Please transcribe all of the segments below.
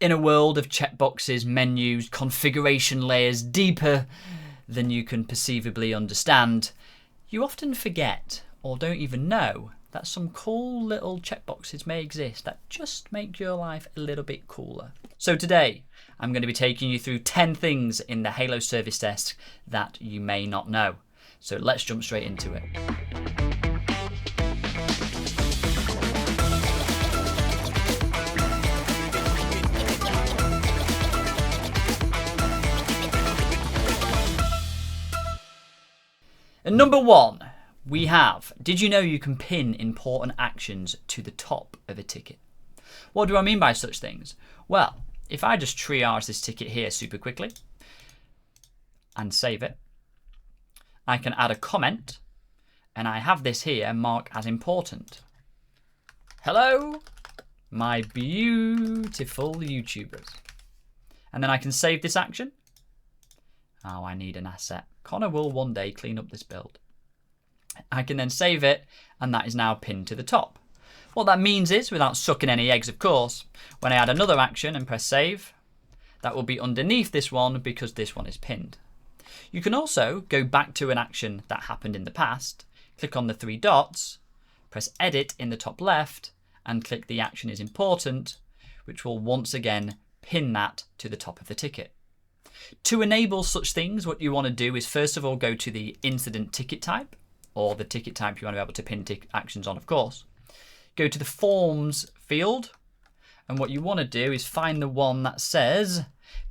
In a world of checkboxes, menus, configuration layers deeper than you can perceivably understand, you often forget or don't even know that some cool little checkboxes may exist that just make your life a little bit cooler. So today, I'm going to be taking you through 10 things in the Halo Service Desk that you may not know. So let's jump straight into it. And number one, we have, did you know you can pin important actions to the top of a ticket? What do I mean by such things? Well, if I just triage this ticket here super quickly and save it, I can add a comment and I have this here mark as important. Hello, my beautiful YouTubers. And then I can save this action. Oh, I need an asset. Connor will one day clean up this build. I can then save it, and that is now pinned to the top. What that means is, without sucking any eggs of course, when I add another action and press save, that will be underneath this one because this one is pinned. You can also go back to an action that happened in the past, click on the three dots, press edit in the top left, and click the action is important, which will once again pin that to the top of the ticket. To enable such things, what you want to do is first of all go to the incident ticket type, or the ticket type you want to be able to pin actions on, of course. Go to the forms field, and what you want to do is find the one that says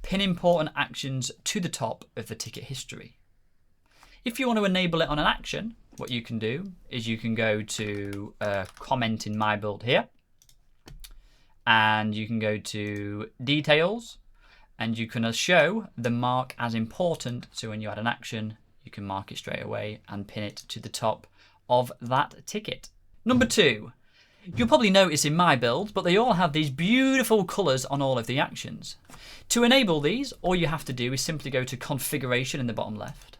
pin important actions to the top of the ticket history. If you want to enable it on an action, what you can do is you can go to comment in my build here, and you can go to details, and you can show the mark as important. So when you add an action, you can mark it straight away and pin it to the top of that ticket. Number two, you'll probably notice in my build, but they all have these beautiful colors on all of the actions. To enable these, all you have to do is simply go to configuration in the bottom left,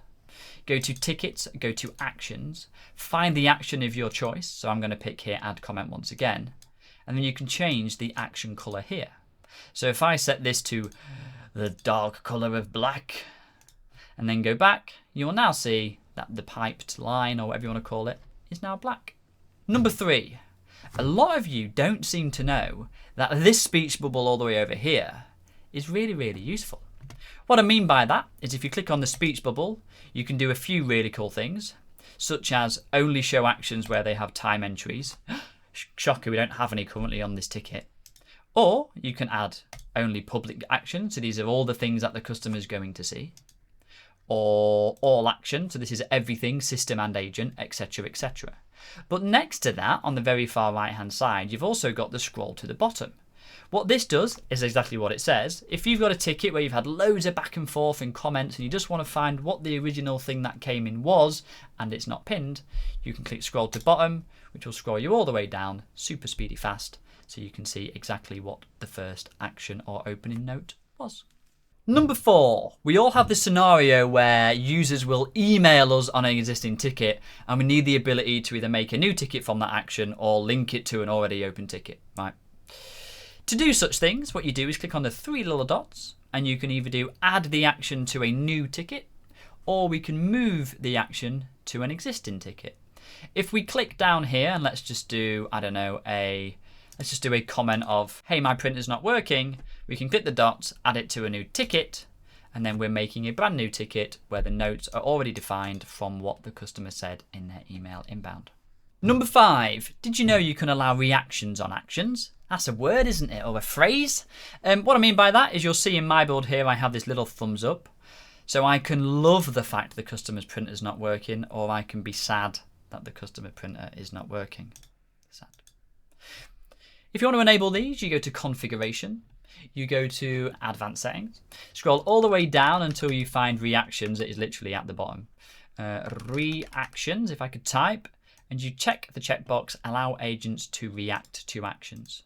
go to tickets, go to actions, find the action of your choice. So I'm going to pick here, add comment once again, and then you can change the action color here. So if I set this to the dark color of black and then go back, you will now see that the piped line, or whatever you want to call it, is now black. Number three, a lot of you don't seem to know that this speech bubble all the way over here is really, really useful. What I mean by that is if you click on the speech bubble, you can do a few really cool things, such as only show actions where they have time entries. Shocker, we don't have any currently on this ticket. Or you can add only public actions, so these are all the things that the customer is going to see. Or all action, so this is everything, system and agent, etc, etc. But next to that, on the very far right hand side, you've also got the scroll to the bottom. What this does is exactly what it says. If you've got a ticket where you've had loads of back and forth in comments and you just want to find what the original thing that came in was and it's not pinned, you can click scroll to bottom, which will scroll you all the way down, super speedy fast, so you can see exactly what the first action or opening note was. Number four, we all have this scenario where users will email us on an existing ticket and we need the ability to either make a new ticket from that action or link it to an already open ticket, right? To do such things, what you do is click on the three little dots and you can either do add the action to a new ticket or we can move the action to an existing ticket. If we click down here and let's just do, I don't know, let's just do a comment of, hey, my printer's not working. We can click the dots, add it to a new ticket, and then we're making a brand new ticket where the notes are already defined from what the customer said in their email inbound. Number five, did you know you can allow reactions on actions? That's a word, isn't it? Or a phrase? What I mean by that is you'll see in my build here, I have this little thumbs up. So I can love the fact the customer's printer's not working, or I can be sad that the customer printer is not working. Sad. If you want to enable these, you go to configuration, you go to advanced settings, scroll all the way down until you find reactions. It is literally at the bottom. Reactions, if I could type, and you check the checkbox, allow agents to react to actions,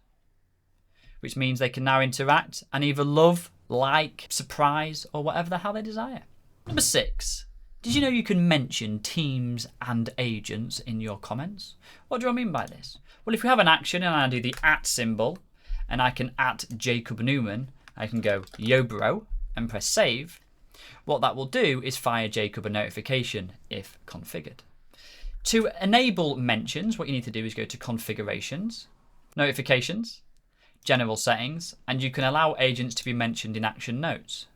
which means they can now interact and either love, like, surprise, or whatever the hell they desire. Number six, did you know you can mention teams and agents in your comments? What do I mean by this? Well, if we have an action and I do the @ symbol and I can @ Jacob Newman, I can go yo bro and press save. What that will do is fire Jacob a notification if configured. To enable mentions, what you need to do is go to configurations, notifications, general settings, and you can allow agents to be mentioned in action notes.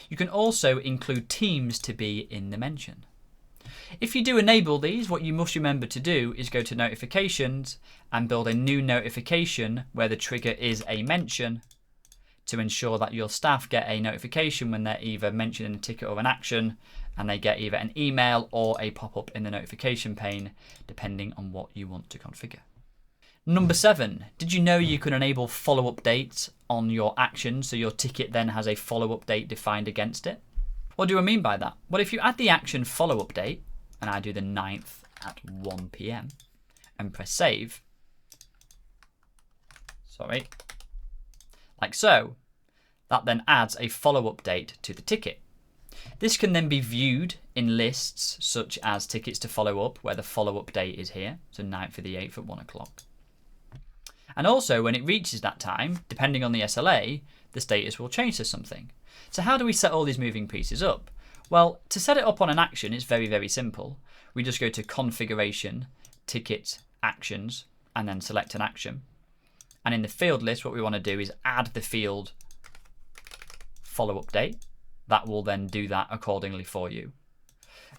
You can also include teams to be in the mention. If you do enable these, what you must remember to do is go to notifications and build a new notification where the trigger is a mention to ensure that your staff get a notification when they're either mentioned in a ticket or an action, and they get either an email or a pop-up in the notification pane, depending on what you want to configure. Number 7, did you know you can enable follow-up dates on your action so your ticket then has a follow-up date defined against it? What do I mean by that? Well, if you add the action follow-up date, and I do the 9th at 1 PM and press save, like so, that then adds a follow-up date to the ticket. This can then be viewed in lists such as tickets to follow up, where the follow-up date is here, so 9th of the 8th at 1 o'clock. And also when it reaches that time, depending on the SLA, the status will change to something. So how do we set all these moving pieces up? Well, to set it up on an action, it's very, very simple. We just go to configuration, tickets, actions, and then select an action. And in the field list, what we want to do is add the field follow-up date. That will then do that accordingly for you.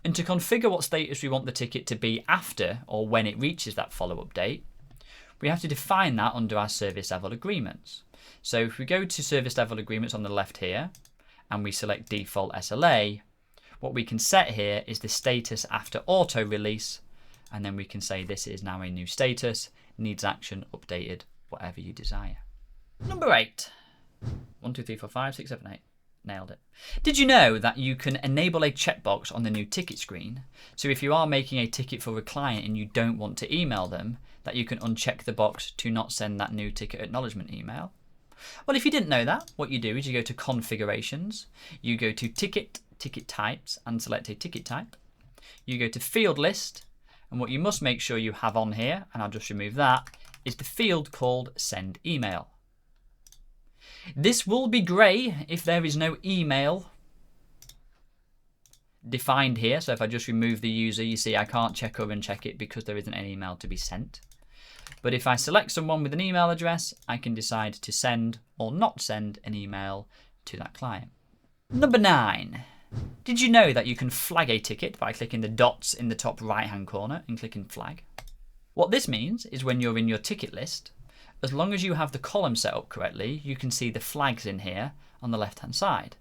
And to configure what status we want the ticket to be after or when it reaches that follow-up date, we have to define that under our service level agreements. So if we go to service level agreements on the left here, and we select default SLA, what we can set here is the status after auto release, and then we can say this is now a new status, needs action, updated, whatever you desire. Number 8. 1, 2, 3, 4, 5, 6, 7, 8. Nailed it. Did you know that you can enable a checkbox on the new ticket screen? So if you are making a ticket for a client and you don't want to email them, that you can uncheck the box to not send that new ticket acknowledgement email? Well, if you didn't know that, what you do is you go to configurations, you go to ticket types and select a ticket type. You go to field list, and what you must make sure you have on here, and I'll just remove that, is the field called send email. This will be grey if there is no email defined here. So if I just remove the user, you see I can't check or uncheck it because there isn't any email to be sent. But if I select someone with an email address, I can decide to send or not send an email to that client. Number 9. Did you know that you can flag a ticket by clicking the dots in the top right-hand corner and clicking flag? What this means is when you're in your ticket list, as long as you have the column set up correctly, you can see the flags in here on the left-hand side.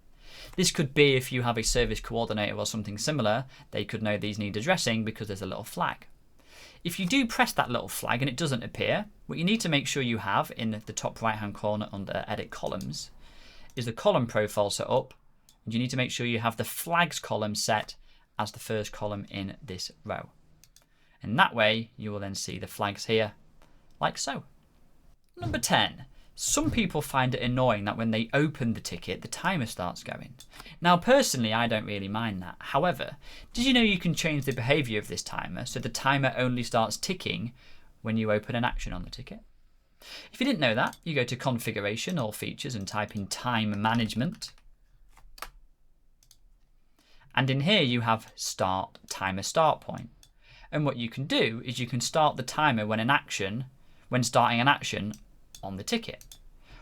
This could be if you have a service coordinator or something similar, they could know these need addressing because there's a little flag. If you do press that little flag and it doesn't appear, what you need to make sure you have in the top right-hand corner under Edit Columns is the column profile set up, and you need to make sure you have the flags column set as the first column in this row. And that way you will then see the flags here, like so. Number 10. Some people find it annoying that when they open the ticket, the timer starts going. Now, personally, I don't really mind that. However, did you know you can change the behavior of this timer so the timer only starts ticking when you open an action on the ticket? If you didn't know that, you go to Configuration, All Features, and type in Time Management. And in here you have Start Timer Start Point. And what you can do is you can start the timer when starting an action on the ticket.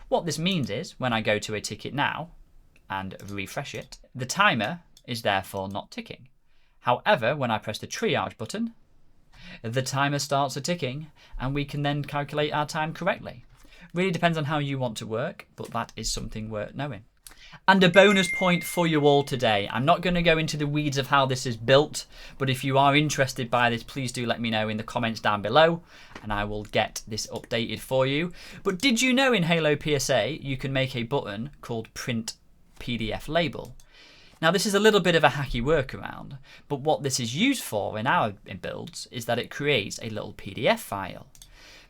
What this means is when I go to a ticket now and refresh it, the timer is therefore not ticking. However, when I press the triage button, the timer starts a ticking and we can then calculate our time correctly. Really depends on how you want to work, but that is something worth knowing. And a bonus point for you all today. I'm not going to go into the weeds of how this is built, but if you are interested by this, please do let me know in the comments down below and I will get this updated for you. But did you know in HaloPSA you can make a button called Print PDF Label? Now this is a little bit of a hacky workaround, but what this is used for in our builds is that it creates a little PDF file.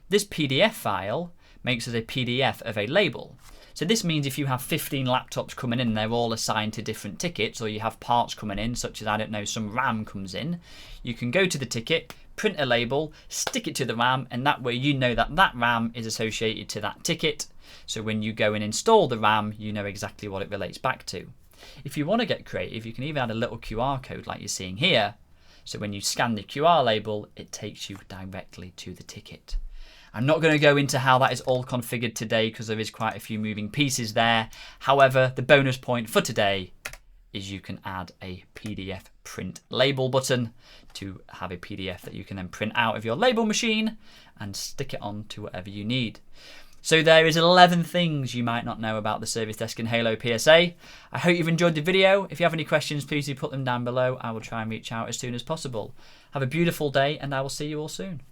This PDF file makes us a PDF of a label. So this means if you have 15 laptops coming in, they're all assigned to different tickets, or you have parts coming in, such as, I don't know, some RAM comes in, you can go to the ticket, print a label, stick it to the RAM, and that way you know that that RAM is associated to that ticket. So when you go and install the RAM, you know exactly what it relates back to. If you want to get creative, you can even add a little QR code like you're seeing here. So when you scan the QR label, it takes you directly to the ticket. I'm not going to go into how that is all configured today because there is quite a few moving pieces there. However, the bonus point for today is you can add a PDF print label button to have a PDF that you can then print out of your label machine and stick it on to whatever you need. So there is 11 things you might not know about the Service Desk in HaloPSA. I hope you've enjoyed the video. If you have any questions, please do put them down below. I will try and reach out as soon as possible. Have a beautiful day, and I will see you all soon.